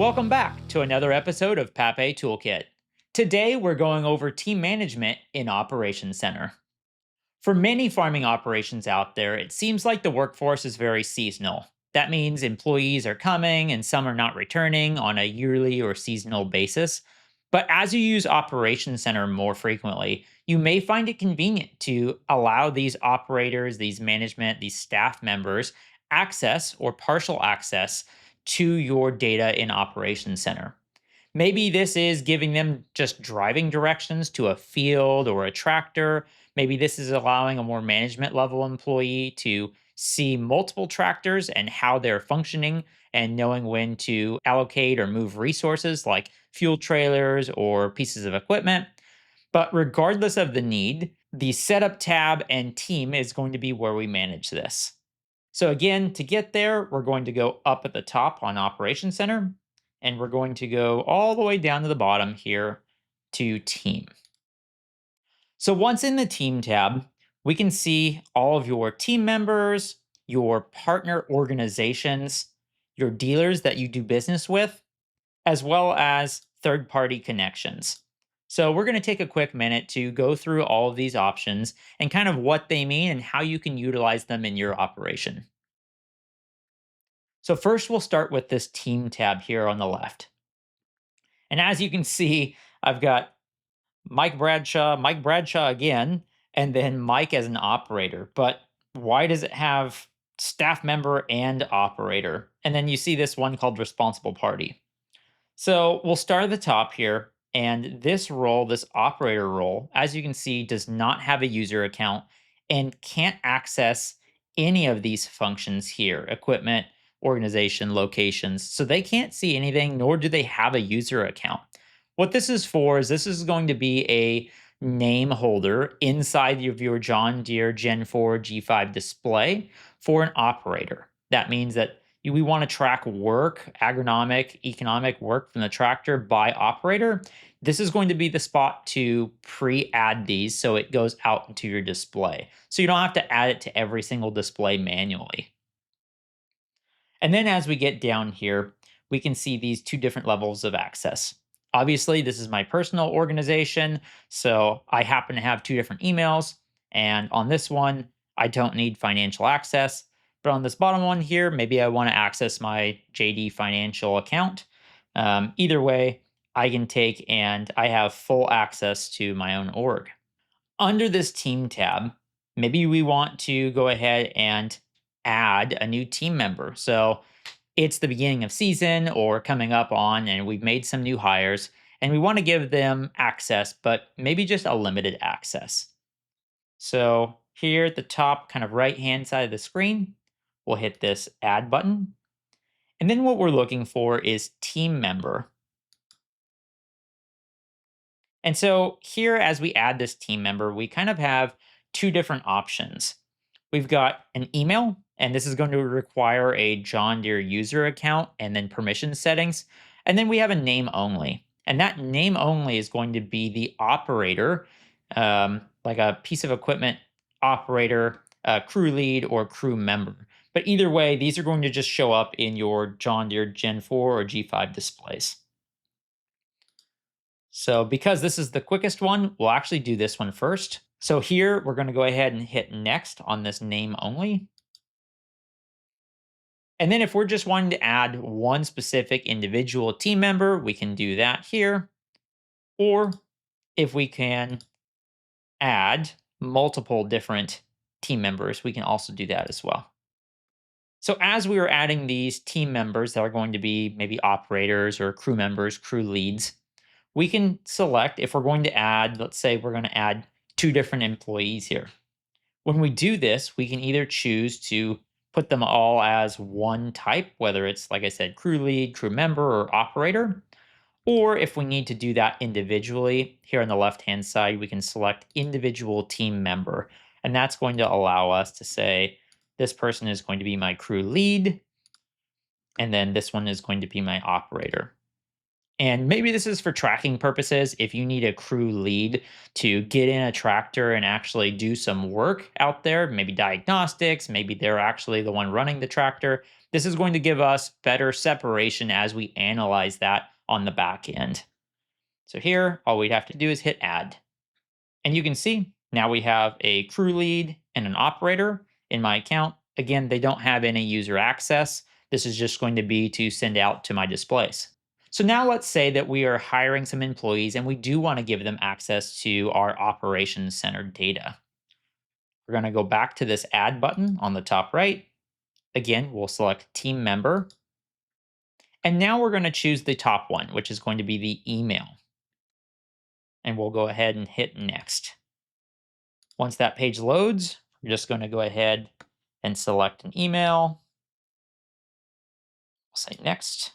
Welcome back to another episode of Papé Toolkit. Today we're going over team management in Operations Center. For many farming operations out there, it seems like the workforce is very seasonal. That means employees are coming and some are not returning on a yearly or seasonal basis. But as you use Operations Center more frequently, you may find it convenient to allow these operators, these management, these staff members access or partial access to your data in Operations Center. Maybe this is giving them just driving directions to a field or a tractor. Maybe this is allowing a more management level employee to see multiple tractors and how they're functioning and knowing when to allocate or move resources like fuel trailers or pieces of equipment. But regardless of the need, the setup tab and team is going to be where we manage this. So again, to get there, we're going to go up at the top on Operations Center, and we're going to go all the way down to the bottom here to Team. So once in the Team tab, we can see all of your team members, your partner organizations, your dealers that you do business with, as well as third-party connections. So we're going to take a quick minute to go through all of these options and kind of what they mean and how you can utilize them in your operation. So first we'll start with this team tab here on the left. And as you can see, I've got Mike Bradshaw again, and then Mike as an operator. But why does it have staff member and operator? And then you see this one called responsible party. So we'll start at the top here. And this role, this operator role, as you can see, does not have a user account and can't access any of these functions here: equipment, organization, locations. So they can't see anything, nor do they have a user account. What this is for is this is going to be a name holder inside of your John Deere Gen 4 G5 display for an operator. That means that we want to track work, agronomic, economic work from the tractor by operator. This is going to be the spot to pre-add these so it goes out into your display. So you don't have to add it to every single display manually. And then as we get down here, we can see these two different levels of access. Obviously, this is my personal organization, so I happen to have two different emails. And on this one, I don't need financial access. But on this bottom one here, maybe I want to access my JD financial account. Either way, I can take and I have full access to my own org. Under this team tab, maybe we want to go ahead and add a new team member. So it's the beginning of season or coming up on, and we've made some new hires, and we want to give them access, but maybe just a limited access. So here at the top, kind of right hand side of the screen, we'll hit this add button. And then what we're looking for is team member. And so here, as we add this team member, we kind of have two different options. We've got an email, and this is going to require a John Deere user account and then permission settings. And then we have a name only. And that name only is going to be the operator, like a piece of equipment operator, crew lead, or crew member. But either way, these are going to just show up in your John Deere Gen 4 or G5 displays. So because this is the quickest one, we'll actually do this one first. So here, we're going to go ahead and hit next on this name only. And then if we're just wanting to add one specific individual team member, we can do that here. Or if we can add multiple different team members, we can also do that as well. So as we are adding these team members that are going to be maybe operators or crew members, crew leads, we can select if we're going to add, let's say we're going to add two different employees here. When we do this, we can either choose to put them all as one type, whether it's, like I said, crew lead, crew member, or operator. Or if we need to do that individually, here on the left-hand side, we can select individual team member. And that's going to allow us to say, this person is going to be my crew lead, and then this one is going to be my operator. And maybe this is for tracking purposes. If you need a crew lead to get in a tractor and actually do some work out there, maybe diagnostics, maybe they're actually the one running the tractor. This is going to give us better separation as we analyze that on the back end. So here, all we'd have to do is hit add. And you can see now we have a crew lead and an operator in my account. Again, they don't have any user access. This is just going to be to send out to my displays. So now let's say that we are hiring some employees and we do want to give them access to our operations center data. We're going to go back to this add button on the top right. Again, we'll select team member. And now we're going to choose the top one, which is going to be the email. And we'll go ahead and hit next. Once that page loads, we're just going to go ahead and select an email. We'll say next.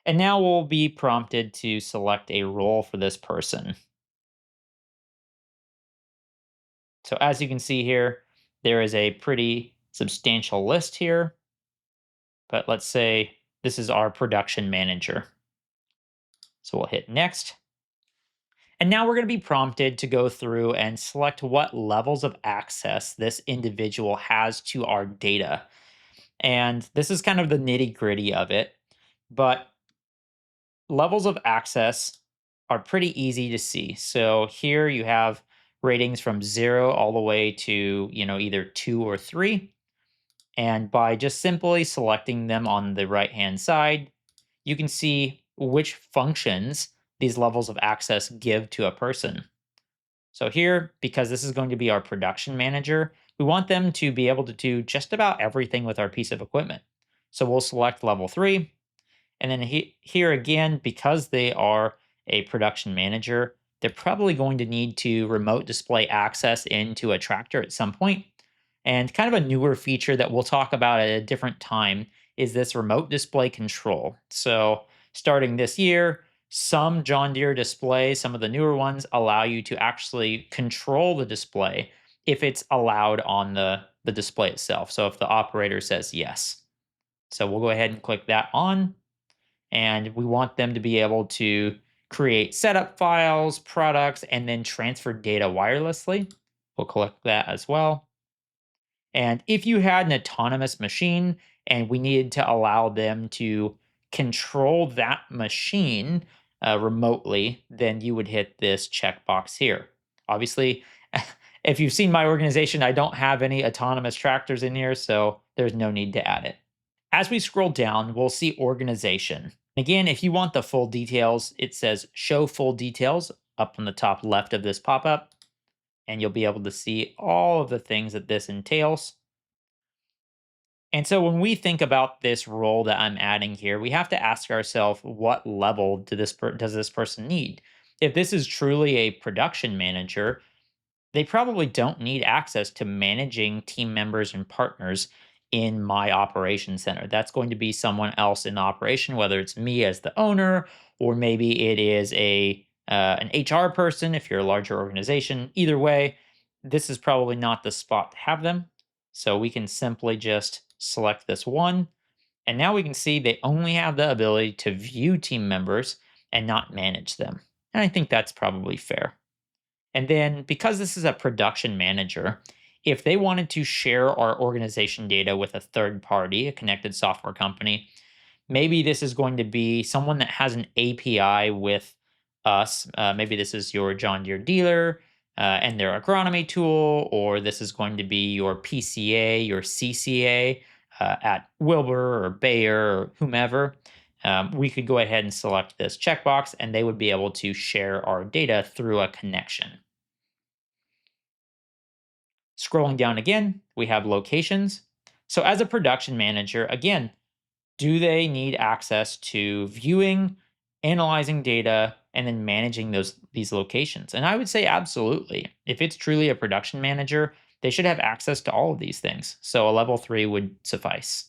And now we'll be prompted to select a role for this person. So as you can see here, there is a pretty substantial list here. But let's say this is our production manager. So we'll hit next. And now we're going to be prompted to go through and select what levels of access this individual has to our data. And this is kind of the nitty gritty of it. But levels of access are pretty easy to see. So here you have ratings from 0 all the way to, either 2 or 3. And by just simply selecting them on the right-hand side, you can see which functions these levels of access give to a person. So here, because this is going to be our production manager, we want them to be able to do just about everything with our piece of equipment. So we'll select level 3. And then here again, because they are a production manager, they're probably going to need to remote display access into a tractor at some point. And kind of a newer feature that we'll talk about at a different time is this remote display control. So starting this year, some John Deere displays, some of the newer ones, allow you to actually control the display if it's allowed on the display itself. So if the operator says yes. So we'll go ahead and click that on. And we want them to be able to create setup files, products, and then transfer data wirelessly. We'll click that as well. And if you had an autonomous machine and we needed to allow them to control that machine remotely, then you would hit this checkbox here. Obviously, if you've seen my organization, I don't have any autonomous tractors in here, so there's no need to add it. As we scroll down, we'll see organization. Again, if you want the full details, it says show full details up on the top left of this pop-up, and you'll be able to see all of the things that this entails. And so when we think about this role that I'm adding here, we have to ask ourselves, what level does this person need? If this is truly a production manager, they probably don't need access to managing team members and partners in my operations center. That's going to be someone else in the operation, whether it's me as the owner, or maybe it is an HR person if you're a larger organization. Either way, this is probably not the spot to have them. So we can simply just select this one. And now we can see they only have the ability to view team members and not manage them. And I think that's probably fair. And then because this is a production manager, if they wanted to share our organization data with a third party, a connected software company, maybe this is going to be someone that has an API with us. Maybe this is your John Deere dealer and their agronomy tool, or this is going to be your PCA, your CCA at Wilbur or Bayer or whomever. We could go ahead and select this checkbox, and they would be able to share our data through a connection. Scrolling down again, we have locations. So as a production manager, again, do they need access to viewing, analyzing data, and then managing these locations? And I would say absolutely. If it's truly a production manager, they should have access to all of these things. So a level 3 would suffice.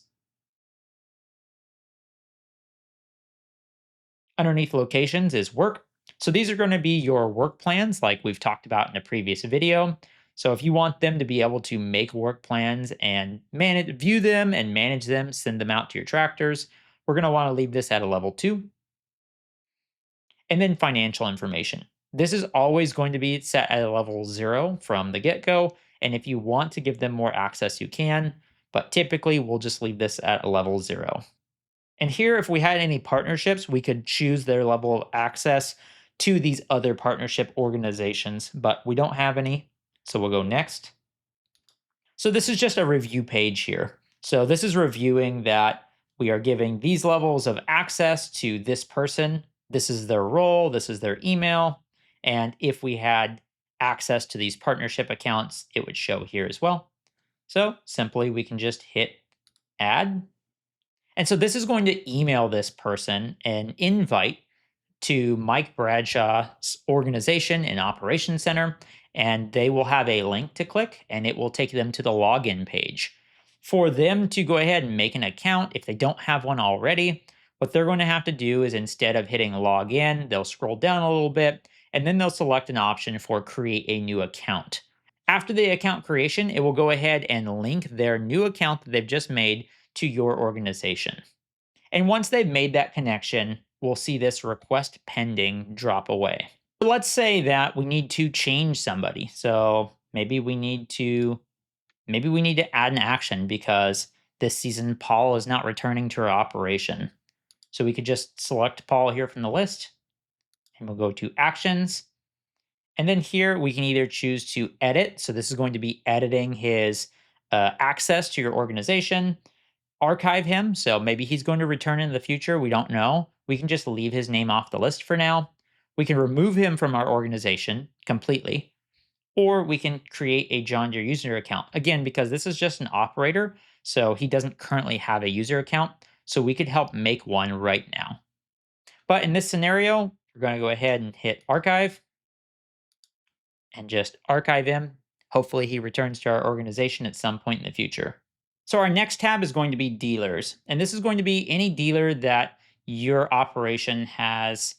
Underneath locations is work. So these are going to be your work plans like we've talked about in a previous video. So if you want them to be able to make work plans and view them and manage them, send them out to your tractors, We're going to want to leave this at a level 2. And then financial information. This is always going to be set at a level 0 from the get-go. And if you want to give them more access, you can. But typically, we'll just leave this at a level 0. And here, if we had any partnerships, we could choose their level of access to these other partnership organizations, but we don't have any. So we'll go next. So this is just a review page here. So this is reviewing that we are giving these levels of access to this person. This is their role, this is their email. And if we had access to these partnership accounts, it would show here as well. So simply we can just hit add. And so this is going to email this person an invite to Mike Bradshaw's organization and operations center, and they will have a link to click and it will take them to the login page. For them to go ahead and make an account, if they don't have one already, what they're going to have to do is instead of hitting log in, they'll scroll down a little bit and then they'll select an option for create a new account. After the account creation, it will go ahead and link their new account that they've just made to your organization. And once they've made that connection, we'll see this request pending drop away. Let's say that we need to change somebody. So maybe we need to add an action because this season Paul is not returning to our operation. So we could just select Paul here from the list and we'll go to actions. And then here we can either choose to edit. So this is going to be editing his access to your organization. Archive him. So maybe he's going to return in the future. We don't know. We can just leave his name off the list for now. We can remove him from our organization completely. Or we can create a John Deere user account. Again, because this is just an operator, so he doesn't currently have a user account. So we could help make one right now. But in this scenario, we're going to go ahead and hit archive and just archive him. Hopefully he returns to our organization at some point in the future. So our next tab is going to be dealers. And this is going to be any dealer that your operation has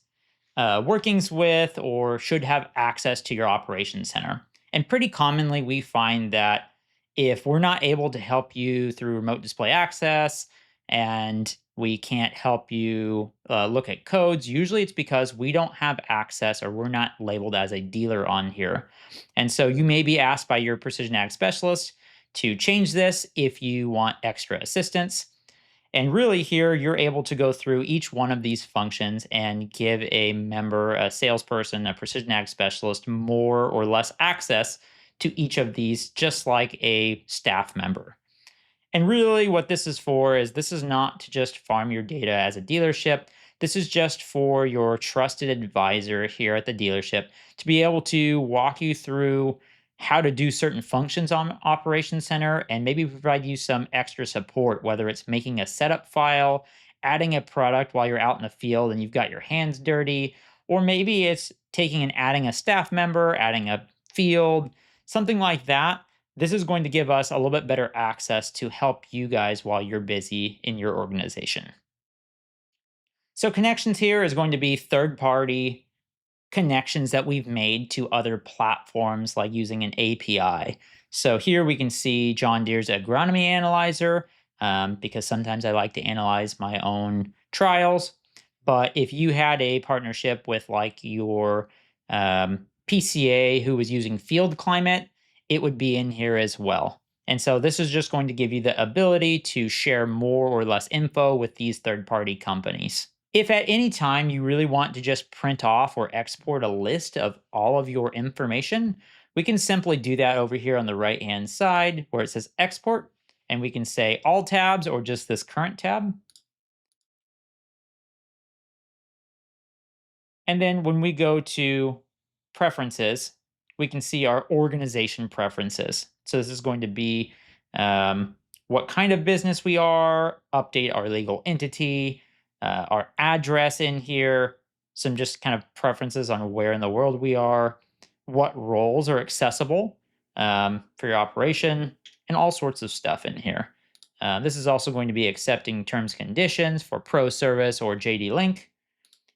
workings with or should have access to your operations center. And pretty commonly, we find that if we're not able to help you through remote display access and we can't help you look at codes, usually it's because we don't have access or we're not labeled as a dealer on here. And so you may be asked by your precision ag specialist to change this if you want extra assistance. And really here, you're able to go through each one of these functions and give a member, a salesperson, a precision ag specialist, more or less access to each of these, just like a staff member. And really what this is for is this is not to just farm your data as a dealership. This is just for your trusted advisor here at the dealership to be able to walk you through how to do certain functions on Operations Center and maybe provide you some extra support, whether it's making a setup file, adding a product while you're out in the field and you've got your hands dirty, or maybe it's taking and adding a staff member, adding a field, something like that. This is going to give us a little bit better access to help you guys while you're busy in your organization. So connections here is going to be third-party connections that we've made to other platforms like using an API. So here we can see John Deere's agronomy analyzer because sometimes I like to analyze my own trials. But if you had a partnership with like your PCA who was using field climate, it would be in here as well. And so this is just going to give you the ability to share more or less info with these third-party companies. If at any time you really want to just print off or export a list of all of your information, we can simply do that over here on the right-hand side where it says export, and we can say all tabs or just this current tab. And then when we go to preferences, we can see our organization preferences. So this is going to be what kind of business we are, update our legal entity, our address in here, some just kind of preferences on where in the world we are, what roles are accessible for your operation, and all sorts of stuff in here. This is also going to be accepting terms conditions for Pro Service or JD Link,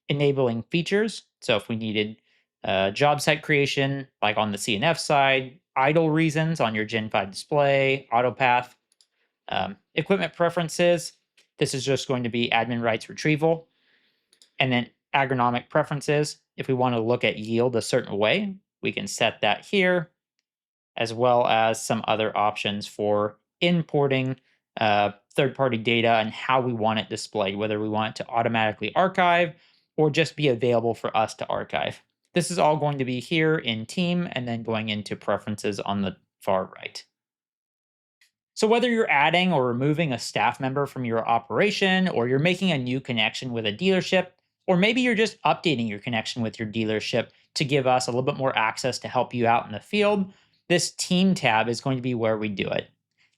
enabling features. So if we needed job site creation, like on the CNF side, idle reasons on your Gen 5 display, AutoPath, equipment preferences, This is just going to be admin rights retrieval. And then agronomic preferences. If we want to look at yield a certain way, we can set that here, as well as some other options for importing third-party data and how we want it displayed, whether we want it to automatically archive or just be available for us to archive. This is all going to be here in team and then going into preferences on the far right. So, whether you're adding or removing a staff member from your operation, or you're making a new connection with a dealership, or maybe you're just updating your connection with your dealership to give us a little bit more access to help you out in the field, this team tab is going to be where we do it.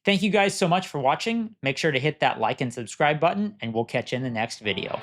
Thank you guys so much for watching. Make sure to hit that like and subscribe button, and we'll catch you in the next video.